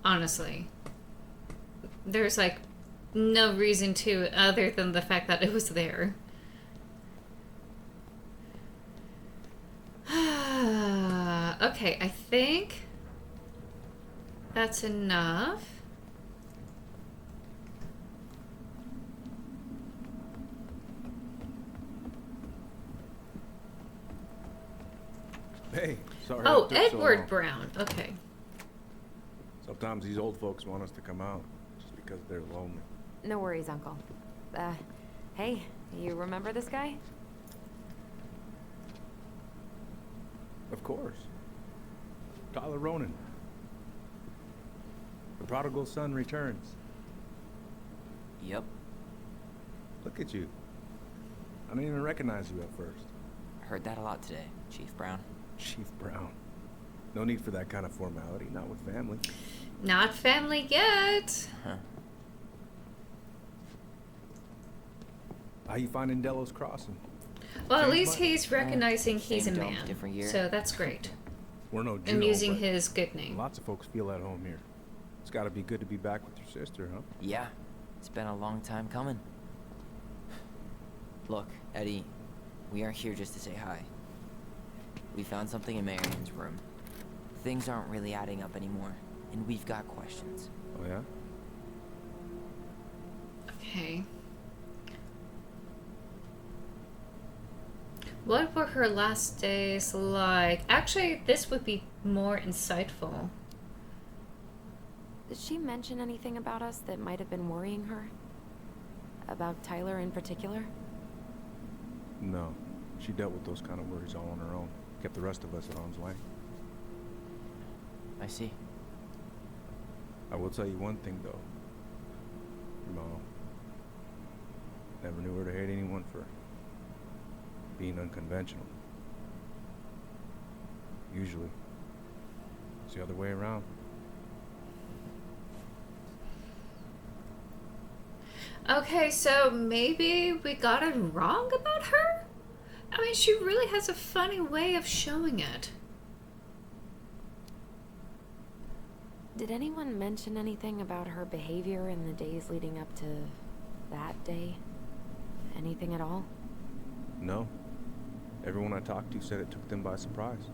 Honestly. There's like no reason to other than the fact that it was there. Okay, I think that's enough. Hey, sorry. Oh, it took so Edward long. Brown. Okay. Sometimes these old folks want us to come out just because they're lonely. No worries, Uncle. Hey, you remember this guy? Of course. Tyler Ronan. The prodigal son returns. Yep. Look at you. I didn't even recognize you at first. Heard that a lot today, Chief Brown. Chief Brown. No need for that kind of formality, not with family. Not family yet. Huh. How you finding Delos Crossing? Well, at Change least my- he's recognizing he's a Same dome, man. different year. So that's great. We're no And Juno, using but his good name. lots of folks feel at home here. It's gotta be good to be back with your sister, huh? Yeah, it's been a long time coming. Look, Eddie, we aren't here just to say hi. We found something in Marion's room. Things aren't really adding up anymore, and we've got questions. Oh, yeah? Okay. What were her last days like? Actually, this would be more insightful. Did she mention anything about us that might have been worrying her? About Tyler in particular? No. She dealt with those kind of worries all on her own. Kept the rest of us at arm's length. I see. I will tell you one thing, though. Your mom. Never knew her to hate anyone for being unconventional. Usually, it's the other way around. Okay, so maybe we got it wrong about her? I mean, she really has a funny way of showing it. Did anyone mention anything about her behavior in the days leading up to that day? Anything at all? No. Everyone I talked to said it took them by surprise.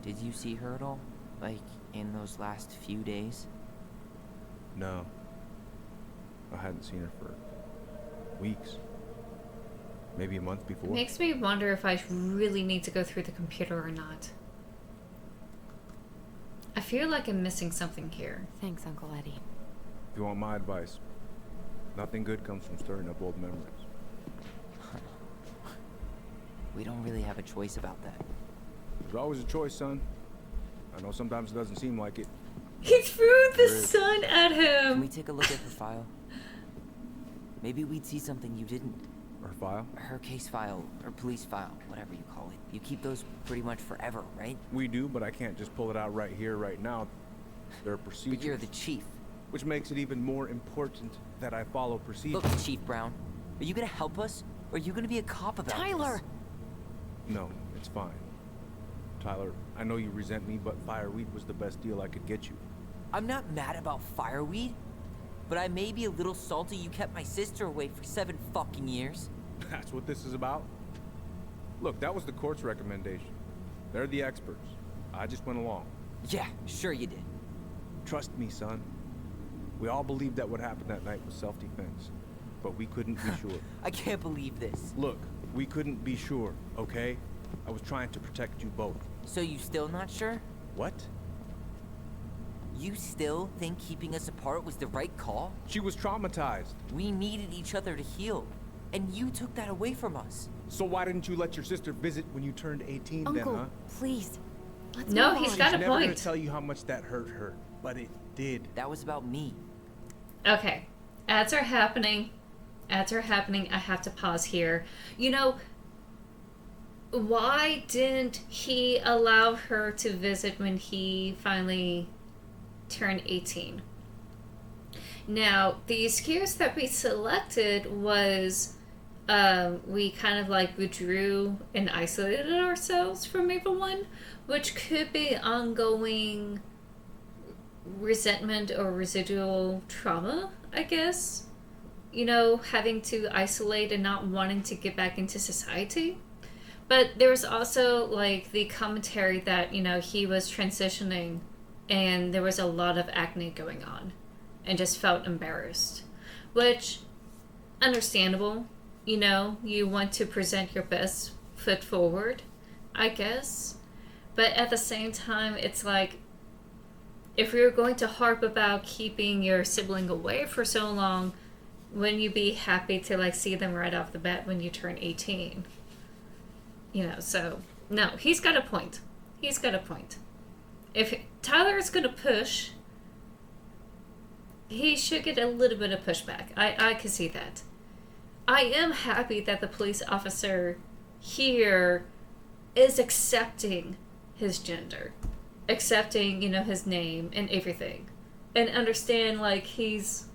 Did you see her at all? Like, in those last few days? No. I hadn't seen her for weeks. Maybe a month before. Makes me wonder if I really need to go through the computer or not. I feel like I'm missing something here. Thanks, Uncle Eddie. If you want my advice, nothing good comes from stirring up old memories. We don't really have a choice about that. There's always a choice, son. I know sometimes it doesn't seem like it. He threw the There is. sun at Can we him. take a look at her file? Maybe we'd see something you didn't. Her file? Her case file, or police file, whatever you call it. You keep those pretty much forever, right? We do, but I can't just pull it out right here, right now. There are procedures. But you're the chief. Which makes it even more important that I follow procedures. Look, Chief Brown, are you gonna help us? Or are you gonna be a cop about Tyler! this? No, it's fine. Tyler, I know you resent me, but fireweed was the best deal I could get you. I'm not mad about fireweed, but I may be a little salty you kept my sister away for 7 fucking years. That's what this is about? Look, that was the court's recommendation. They're the experts. I just went along. Yeah, sure you did. Trust me, son. We all believed that what happened that night was self-defense, but we couldn't be sure. I can't believe this. Look, we couldn't be sure, okay? I was trying to protect you both. So you still not sure? What? You still think keeping us apart was the right call? She was traumatized. We needed each other to heal, and you took that away from us. So why didn't you let your sister visit when you turned 18 then, Uncle, huh? please. Let's No, move he's on. got She's a never gonna point. tell you how much that hurt her, but it did. That was about me. Okay. Ads are happening. Ads are happening. I have to pause here. You know, why didn't he allow her to visit when he finally turned 18? Now, the excuse that we selected was we kind of like withdrew and isolated ourselves from everyone, which could be ongoing resentment or residual trauma, I guess. You know, having to isolate and not wanting to get back into society. But there was also like the commentary that, you know, he was transitioning and there was a lot of acne going on and just felt embarrassed, which understandable. You know, you want to present your best foot forward, I guess. But at the same time, it's like, if you're going to harp about keeping your sibling away for so long, wouldn't you be happy to like see them right off the bat when you turn 18? You know, so no, he's got a point. He's got a point. If Tyler is going to push, he should get a little bit of pushback. I can see that. I am happy that the police officer here is accepting his gender, accepting, you know, his name and everything, and understand like he's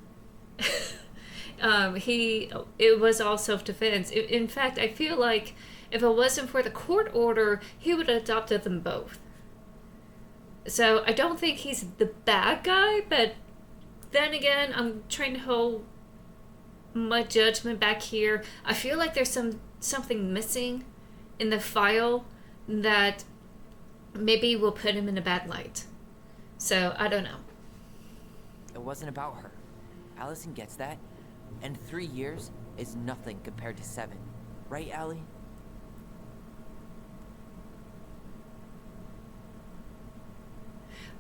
it was all self-defense. In fact, I feel like if it wasn't for the court order, he would have adopted them both. So I don't think he's the bad guy, but then again, I'm trying to hold my judgment back here. I feel like there's something missing in the file that maybe will put him in a bad light. So I don't know. It wasn't about her. Allison gets that. And 3 years is nothing compared to 7. Right, Allie?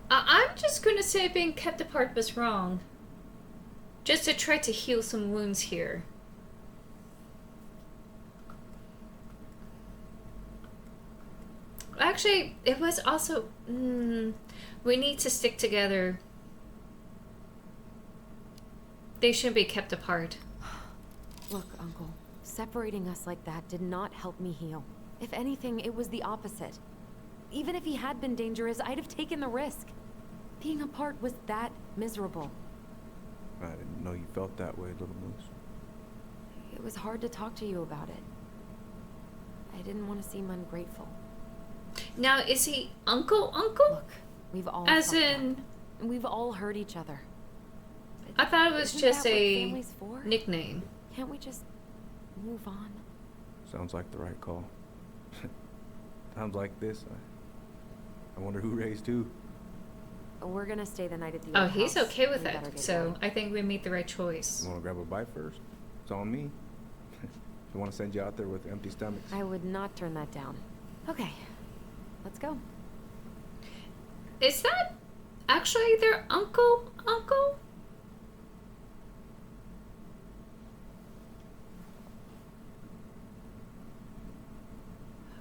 I'm just gonna say being kept apart was wrong. Just to try to heal some wounds here. Actually, it was also... we need to stick together. They shouldn't be kept apart. Look, Uncle, separating us like that did not help me heal. If anything, it was the opposite. Even if he had been dangerous, I'd have taken the risk. Being apart was that miserable. I didn't know you felt that way, Little Moose. It was hard to talk to you about it. I didn't want to seem ungrateful. Now, is he uncle? Look, we've all As fucked up, in... and we've all hurt each other. I thought it was Isn't just that what a family's for? nickname. Can't we just move on? Sounds like the right call. times like this, I wonder who raised who. We're gonna stay the night at the Oh, old he's house. okay with We it. better get So going. I think we made the right choice. You wanna grab a bite first? It's on me. I wanna send you out there with empty stomachs. I would not turn that down. Okay, let's go. Is that actually their uncle?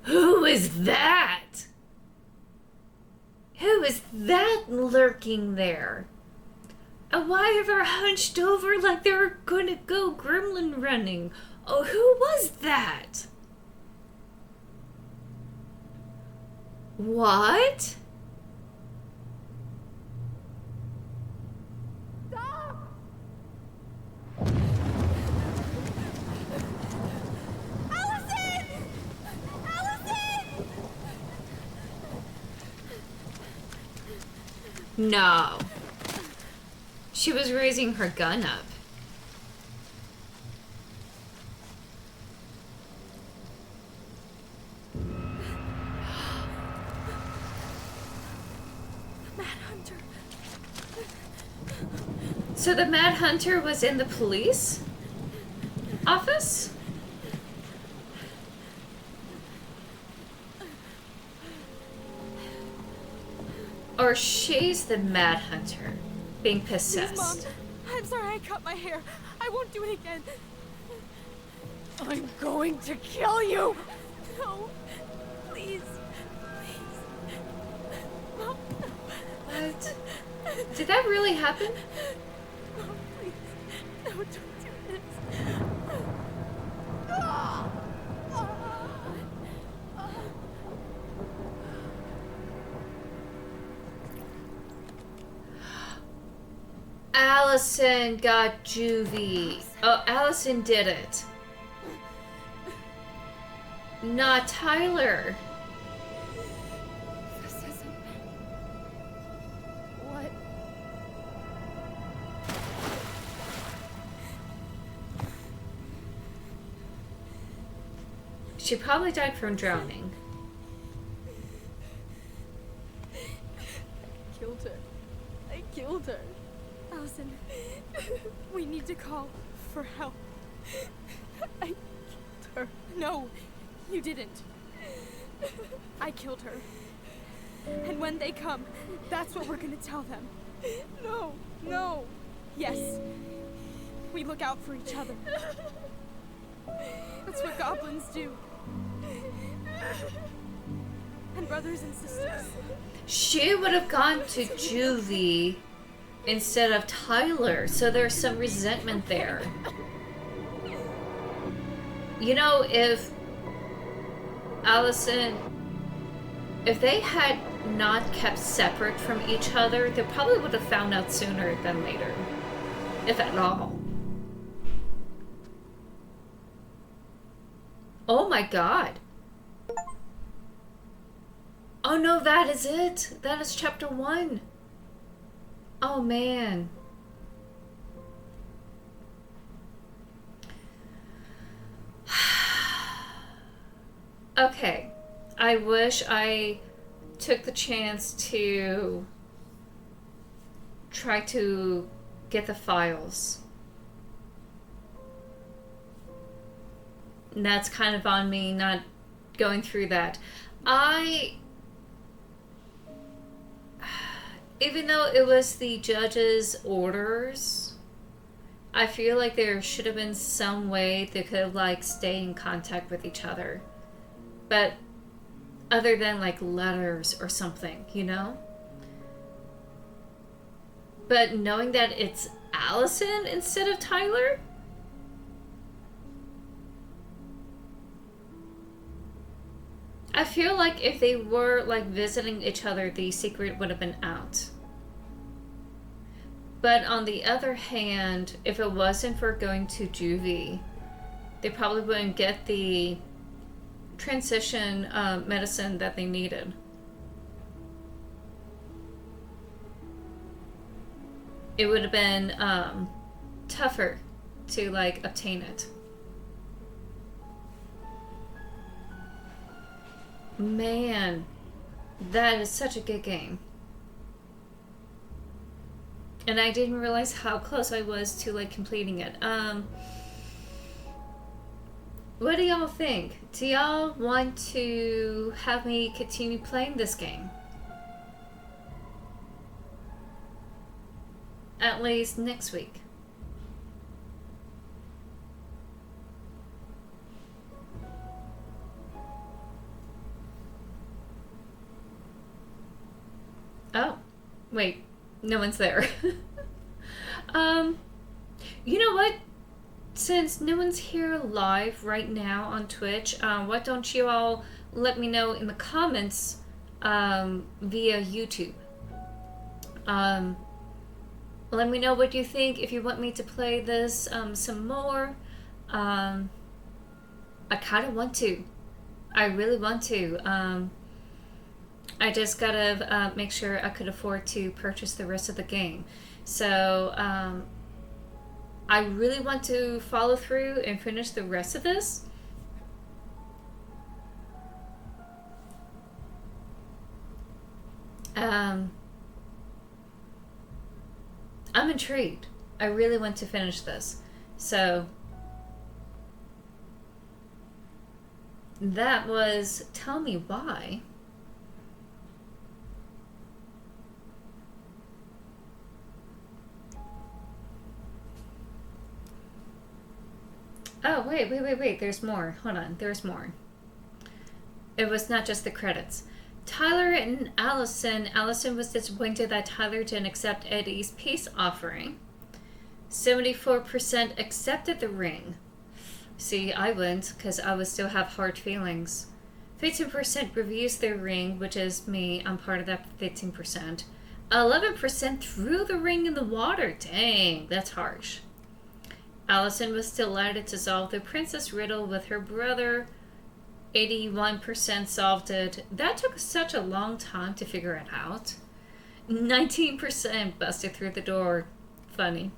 Who is that? Who is that lurking there? And why are they hunched over like they're gonna go gremlin running? Oh, who was that? What? No. She was raising her gun up. Mad Hunter. So the Mad Hunter was in the police office? Or she's the Mad Hunter being possessed. Please, Mom. I'm sorry I cut my hair. I won't do it again. I'm going to kill you. No. Please. Please. Mom. What? Did that really happen? Mom, please. No, don't do this. Allison got juvie. Oh, Allison did it. Not Tyler. This isn't... What? She probably died from drowning. Killed her. I killed her. Allison, we need to call for help. I killed her. No, you didn't. I killed her. And when they come, that's what we're gonna tell them. No, no. Yes. We look out for each other. That's what goblins do. And brothers and sisters. She would have gone to juvie instead of Tyler, so there's some resentment there. You know, if Allison, if they had not kept separate from each other, they probably would have found out sooner than later, if at all. Oh my god. Oh no, that is it. That is chapter 1. Oh man. Okay. I wish I took the chance to try to get the files. And that's kind of on me not going through that. Even though it was the judge's orders, I feel like there should have been some way they could have, like, stay in contact with each other. But other than, like, letters or something, you know? But knowing that it's Allison instead of Tyler? I feel like if they were, like, visiting each other, the secret would have been out. But on the other hand, if it wasn't for going to juvie, they probably wouldn't get the transition medicine that they needed. It would have been tougher to, like, obtain it. Man, that is such a good game. And I didn't realize how close I was to like completing it. What do y'all think? Do y'all want to have me continue playing this game? At least next week. Oh, wait, no one's there. You know what? Since no one's here live right now on Twitch, why don't you all let me know in the comments via YouTube? Let me know what you think, if you want me to play this some more. I kind of want to. I really want to. I just gotta make sure I could afford to purchase the rest of the game. So, I really want to follow through and finish the rest of this. I'm intrigued. I really want to finish this. So, that was Tell Me Why. Oh, wait. There's more. Hold on. There's more. It was not just the credits. Tyler and Allison. Allison was disappointed that Tyler didn't accept Eddie's peace offering. 74% accepted the ring. See, I wouldn't, because I would still have hard feelings. 15% refused their ring, which is me. I'm part of that 15%. 11% threw the ring in the water. Dang, that's harsh. Allison was delighted to solve the princess riddle with her brother. 81% solved it. That took such a long time to figure it out. 19% busted through the door. Funny.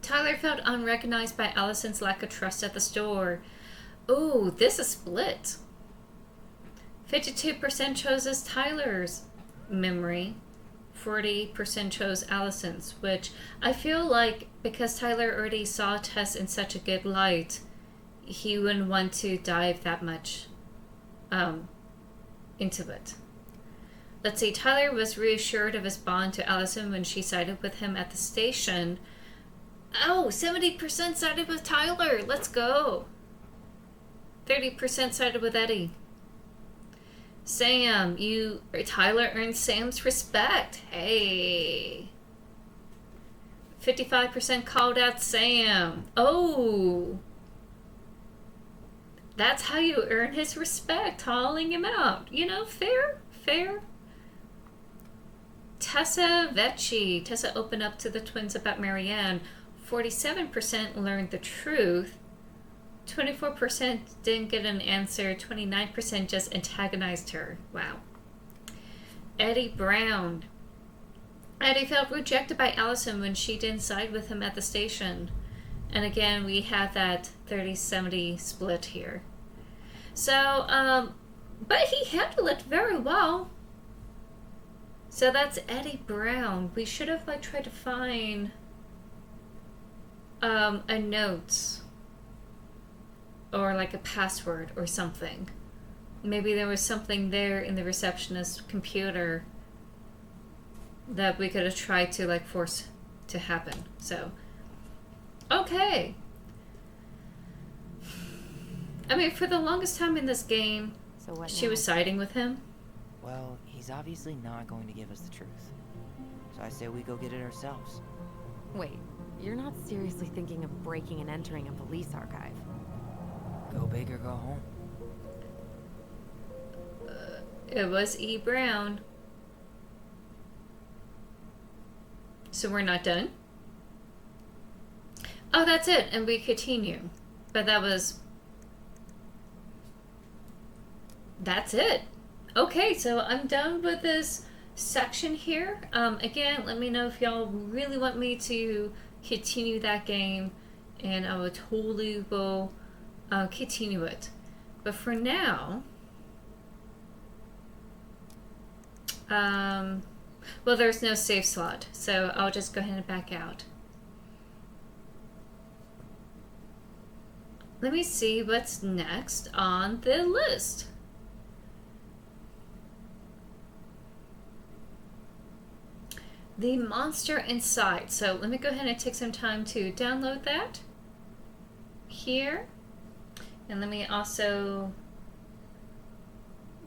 Tyler felt unrecognized by Allison's lack of trust at the store. Ooh, this is split. 52% chose as Tyler's memory. 40% chose Allison's, which I feel like because Tyler already saw Tess in such a good light, he wouldn't want to dive that much into it. Let's see, Tyler was reassured of his bond to Allison when she sided with him at the station. Oh, 70% sided with Tyler. Let's go. 30% sided with Eddie. Sam, Tyler earned Sam's respect. Hey. 55% called out Sam. Oh. That's how you earn his respect, calling him out. You know, fair. Tessa Vecchi. Tessa opened up to the twins about Marianne. 47% learned the truth. 24% didn't get an answer. 29% just antagonized her. Wow. Eddie Brown. Eddie felt rejected by Allison when she didn't side with him at the station. And again, we have that 30-70 split here. So, but he handled it very well. So that's Eddie Brown. We should have tried to find a note or a password or something. Maybe there was something there in the receptionist's computer that we could have tried to force to happen. So, okay. I mean, for the longest time in this game, So what she now? was siding with him. Well, he's obviously not going to give us the truth. So I say we go get it ourselves. Wait, you're not seriously thinking of breaking and entering a police archive? Go big or go home. It was E. Brown. So we're not done? Oh, that's it. And we continue. But that's it. Okay, so I'm done with this section here. Again, let me know if y'all really want me to continue that game, and I will totally will continue it. But for now, Well, there's no save slot, so I'll just go ahead and back out. Let me see what's next on the list. The Monster Inside. So let me go ahead and take some time to download that here. And let me also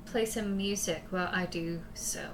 play some music while I do so.